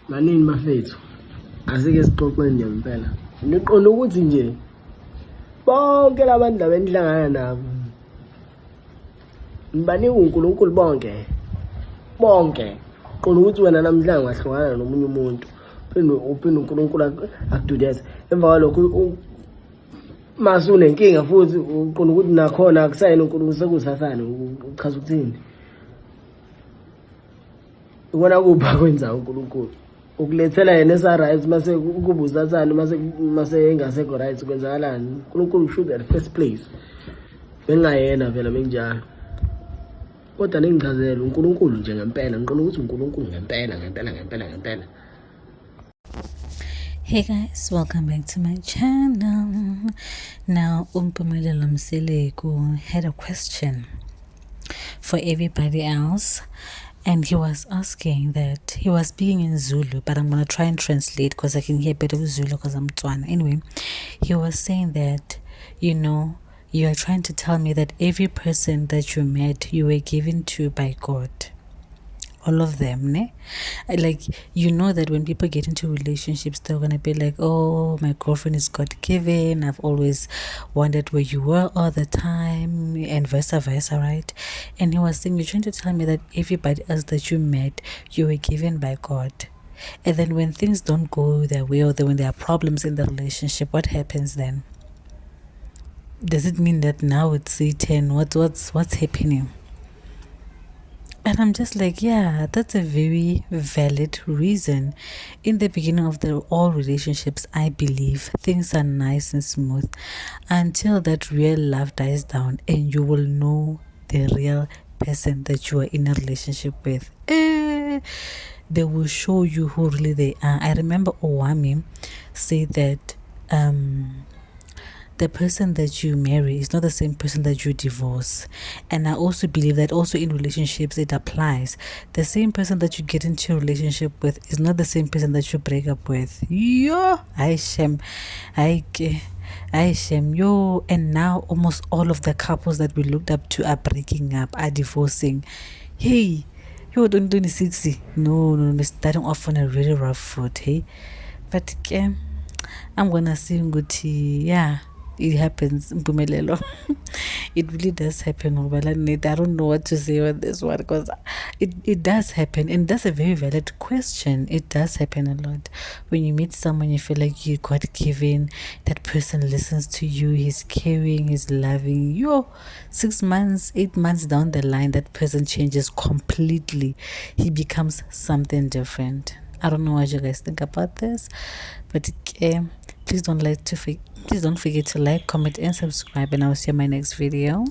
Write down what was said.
Manini mafethu, asike sixoxeni nje impela. Ngiqonda ukuthi nje bonke labantu laba enihlangana nabo nibanika uNkulunkulu bonke. Qonda ukuthi wena namhlanje wahlukana nomunye umuntu, uphinde uNkulunkulu akududeze. Emva kwalokho mase unenkinga futhi uqonda ukuthi nakhona akusayini uNkulunkulu sekusathane uchaza ukuthini. Ubona kupha kwenza uNkulunkulu. Ukulethela yena esa-right mase kuba usathane mase engasekho right kwenzakalani? uNkulunkulu should at first place. Bengayena phela menjalo. Kodwa ningichazela uNkulunkulu nje ngempela, ngiqonda ukuthi uNkulunkulu ngempela. Hey guys, welcome back to my channel. Now, Umpumelelo Mseleku had a question for everybody else, and he was asking that he was speaking in Zulu, but I'm gonna try and translate because I can hear better with Zulu because I'm Tswana. Anyway, he was saying that, you are trying to tell me that every person that you met, you were given to by God. All of them, ne? Like, that when people get into relationships, they're gonna be like, oh, my girlfriend is God-given, I've always wondered where you were all the time, and vice versa, right? And he was saying, you're trying to tell me that everybody else that you met, you were given by God. And then when things don't go their way, or when there are problems in the relationship, what happens then? Does it mean that now it's Satan? What's happening? And I'm just like, yeah, that's a very valid reason. In the beginning of all relationships, I believe things are nice and smooth until that real love dies down and you will know the real person that you are in a relationship with. They will show you who really they are. I remember Owami say that the person that you marry is not the same person that you divorce. And I also believe that also in relationships it applies. The same person that you get into a relationship with is not the same person that you break up with. Yo, I shame. Yo. And now almost all of the couples that we looked up to are breaking up, are divorcing. Hey, yo, don't do 60. No, starting off on a really rough foot, hey. But I'm gonna say yeah, it happens. Mpumelelo. It really does happen. I don't know what to say on this one because it does happen, and that's a very valid question. It does happen a lot. When you meet someone, you feel like you're God-given. That person listens to you. He's caring. He's loving. 6 months, 8 months down the line, that person changes completely. He becomes something different. I don't know what you guys think about this, but please don't forget to like, comment, and subscribe, and I'll see you in my next video.